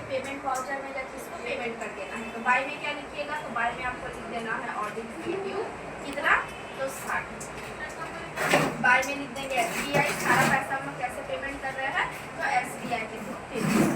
Payment voucher में जाके इसको पेमेंट कर देना है। तो बाय में क्या लिखिएगा, तो बाय में आपको लिख देना है ऑडिट फी ड्यू कितना, तो 60। बाय में लिख देंगे SBI, सारा पैसा हम लोग कैसे पेमेंट कर रहे हैं, तो SBI के थ्रू पेमेंट।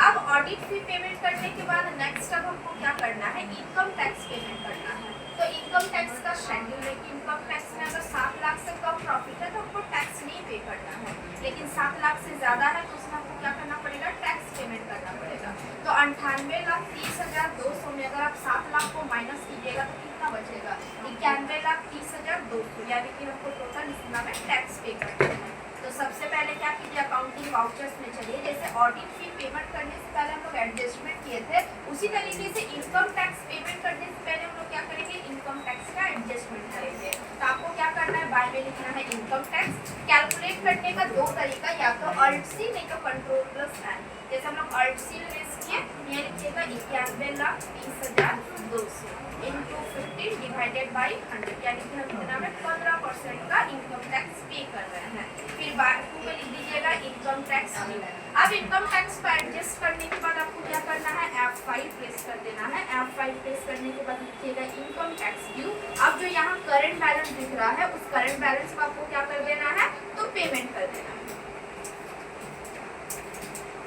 अब ऑडिट फी पेमेंट करने के बाद नेक्स्ट अब हमको क्या करना है, इनकम टैक्स पेमेंट करना है। तो इनकम टैक्स का शेड्यूल है कि इनकम टैक्स में अगर 7 लाख से कम प्रॉफिट है तो हमको टैक्स नहीं पे करना है, लेकिन 7 लाख से ज़्यादा है तो उसमें आपको क्या करना पड़ेगा, टैक्स पेमेंट करना पड़ेगा। तो 98,30,200 में अगर आप 7 लाख को माइनस कीजिएगा तो कितना बचेगा, 91,30,200, यानी कि हमको टोटल इतना में टैक्स पे करना है। तो सबसे पहले क्या कीजिए, अकाउंटिंग वाउचर्स में चलिए। जैसे ऑडिट फी पेमेंट करने से पहले हम लोग एडजस्टमेंट किए थे, उसी तरीके से इनकम टैक्स पेमेंट करने से पहले हम लोग क्या करेंगे, इनकम टैक्स का एडजस्टमेंट करेंगे। तो आपको क्या करना है, बाय में लिखना है इनकम टैक्स। कैलकुलेट करने का दो तरीका, या तो अल्ट सी नहीं तो कंट्रोल+N। जैसे हम लोग अल्ट सी रेस किए, ये लिखिएगा 91,30,200 इंटू 50 डिवाइडेड बाई 100, यानी कि हम कितना में 15% का इनकम टैक्स पे कर रहे हैं। फिर बाकी में लिख दीजिएगा इनकम टैक्स ड्यू। अब इनकम टैक्स को एडजस्ट करने के बाद आपको क्या करना है, F5 प्रेस कर देना है। F5 प्रेस करने के बाद लिखिएगा इनकम टैक्स ड्यू। अब जो यहाँ करंट बैलेंस दिख रहा है, उस करंट बैलेंस को आपको क्या कर देना है, तो पेमेंट कर देना है।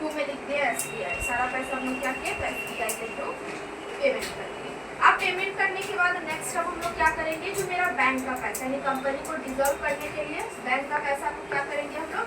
2 में लिख दिया SBI, सारा पैसा हम लोग क्या किया, SBI के थ्रू पेमेंट कर दिए। अब पेमेंट करने के बाद नेक्स्ट अब हम लोग क्या करेंगे, जो मेरा बैंक का पैसा है, कंपनी को डिजॉल्व करने के लिए बैंक का पैसा को क्या करेंगे, हम लोग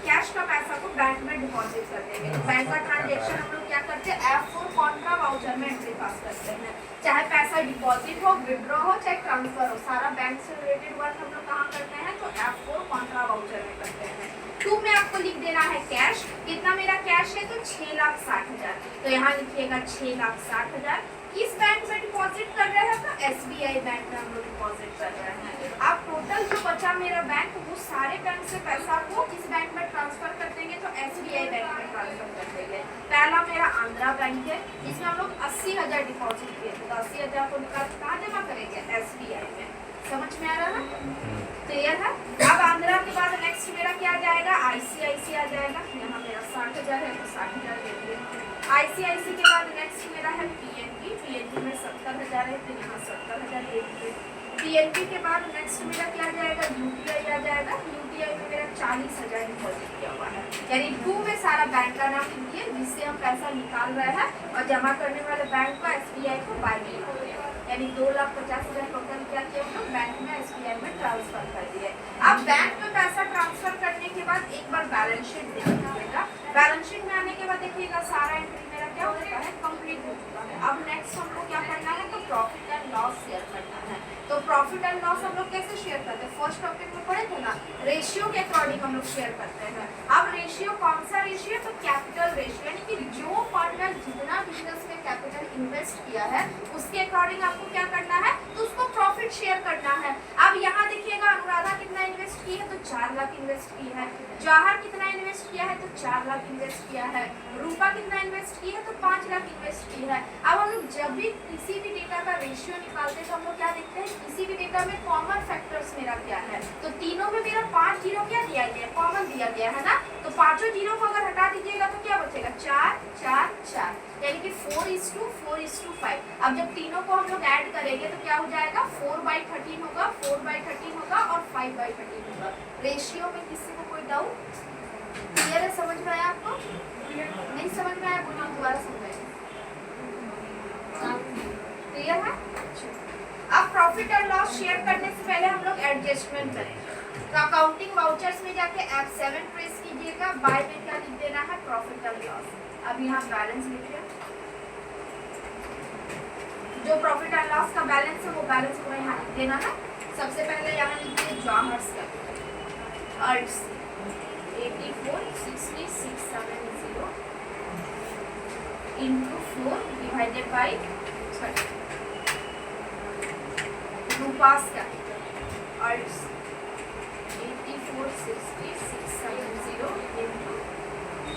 कैश का पैसा को बैंक में डिपॉजिट कर देंगे। तो बैंक का ट्रांजेक्शन हम लोग क्या करते हैं, F4 कॉन्ट्रा वाउचर में एंट्री पास करते हैं। चाहे पैसा डिपॉजिट हो, विड्रॉ हो, चाहे ट्रांसफर हो, सारा बैंक से रिलेटेड वर्क हम लोग कहाँ करते हैं, तो F4 कॉन्ट्रा वाउचर में करते हैं। 2 में आपको लिख देना है कैश। कितना मेरा कैश है, तो 6,60,000। तो यहाँ लिखिएगा 6,60,000। किस बैंक में डिपॉजिट कर रहे हैं, तो SBI बैंक में हम लोग डिपॉजिट कर रहे हैं। अब टोटल जो बचा मेरा बैंक, वो सारे बैंक से पैसा को किस बैंक में ट्रांसफर कर देंगे, तो SBI बैंक में ट्रांसफर कर देंगे। पहला मेरा आंध्रा बैंक है, इसमें हम लोग 80,000 डिपॉजिट किए थे, तो 80,000 को निकाल कहाँ जमा करेंगे, SBI में। समझ में आ रहा है, क्लियर है। अब आंध्रा के बाद नेक्स्ट मेरा क्या जाएगा, ICIC आ जाएगा। यहाँ मेरा 60,000 है, तो 60,000 दे दिए। ICIC के बाद नेक्स्ट मेरा है PNB में 70,000 है, तो यहाँ 70,000 दे दिए। PNB के बाद नेक्स्ट मेरा क्या जाएगा, UTI आ जाएगा। UTI में मेरा 40,000 डिपॉजिट किया हुआ है, यानी 2 में सारा बैंक का नाम लिख दिए, जिससे हम पैसा निकाल रहे हैं, और जमा करने वाले बैंक को SBI को बाय में लिख दिया, यानी 2,50,000 टोटल क्या किया हम लोग बैंक में SBI में ट्रांसफर कर दिए। अब बैंक में पैसा ट्रांसफर करने के बाद एक बार बैलेंस शीट देख लीजिएगा। बैलेंस शीट में आने के बाद देखिएगा सारा एंट्री मेरा क्या हो चुका है, कंप्लीट हो चुका है। अब नेक्स्ट हमको क्या करना है, तो प्रॉफिट एंड लॉस शेयर करना है। तो प्रॉफिट एंड लॉस हम लोग कैसे शेयर करते हैं, फर्स्ट टॉपिक में पढ़े थे ना, रेशियो के अकॉर्डिंग हम लोग शेयर करते हैं। अब रेशियो कौन सा रेशियो, तो कैपिटल रेशियो, यानी कि जो पार्टनर जितना बिजनेस में कैपिटल इन्वेस्ट किया है उसके अकॉर्डिंग आपको क्या करना है, तो उसको प्रॉफिट शेयर करना है। अब यहाँ देखिएगा अनुराधा कितना इन्वेस्ट की है, तो 4 लाख इन्वेस्ट की है। जवाहर कितना इन्वेस्ट किया है, तो 4 लाख इन्वेस्ट किया है। रूपा कितना इन्वेस्ट की है, तो 5 लाख इन्वेस्ट की है। अब हम लोग जब भी किसी भी डेटा का रेशियो निकालते हैं तो हम लोग क्या देखते हैं, किसी भी डेटा में कॉमन फैक्टर्स मेरा क्या है, तो तीनों में मेरा 5 जीरो क्या दिया गया है, कॉमन दिया गया है ना। तो पांचों जीरो को अगर हटा दीजिएगा तो क्या बचेगा, 4 4 4, यानी कि 4:4:5। अब जब तीनों को हम लोग ऐड करेंगे तो क्या हो जाएगा, 4/13 होगा, 4/13 होगा और 5/13 होगा। रेशियो में किसी को कोई डाउट, क्लियर है, समझ में आया आपको, नहीं समझ में आया बोलिए, दोबारा समझाइए, क्लियर है। अब प्रॉफिट और लॉस शेयर करने से पहले हम लोग एडजस्टमेंट करेंगे। तो अकाउंटिंग वाउचर्स में जाके F7 प्रेस कीजिएगा। बाय में क्या लिख देना है, प्रॉफिट और लॉस। अब यहाँ बैलेंस लिखिए, जो प्रॉफिट एंड लॉस का बैलेंस है वो बैलेंस पूरा यहाँ लिख देना है। सबसे पहले यहाँ लिखिए जवाहर कैपिटल अर्ट्स 84,60,670 इंटू 4 डिवाइडेड बाई 30। रूपास कैपिटल अर्ट्स 84,60,670 इंटू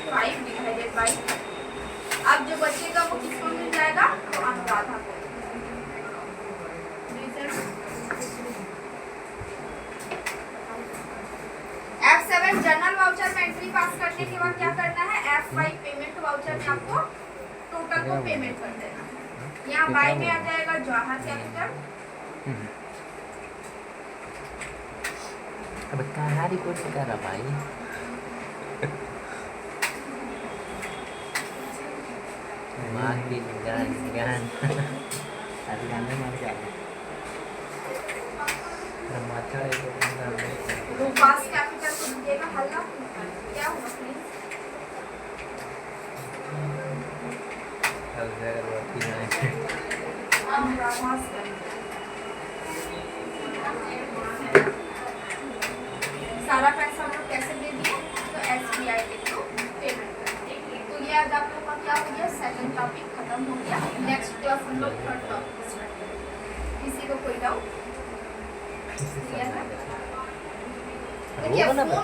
5 डिवाइडेड बाई 30। अब जो बचेगा वो किसको मिल जाएगा, तो अनुराधा को। F7 जनरल वाउचर में एंट्री पास करने के बाद क्या करना है, F5 पेमेंट वाउचर में आपको कैपिटल को पेमेंट कर देना। यहाँ बाय में आ जाएगा जवाहर कैपिटल। अब कहाँ रिकॉर्ड कर रहा भाई? मार की गान गान अभी गाने मार के आ रहा है रूपास कैपिटल को दीजिएगा हल्ला क्या होगा प्लीज? रूपास सारा पैसा हम लोग कैसे दे दिए? तो SBI के थ्रू पेमेंट कर देंगे। तो ये आज आप लोग का क्या हो गया? सेकंड टॉपिक खत्म हो गया। नेक्स्ट क्लास हम लोग थर्ड टॉपिक स्टार्ट करेंगे। किसी को कोई डाउट? क्लियर है? देखिए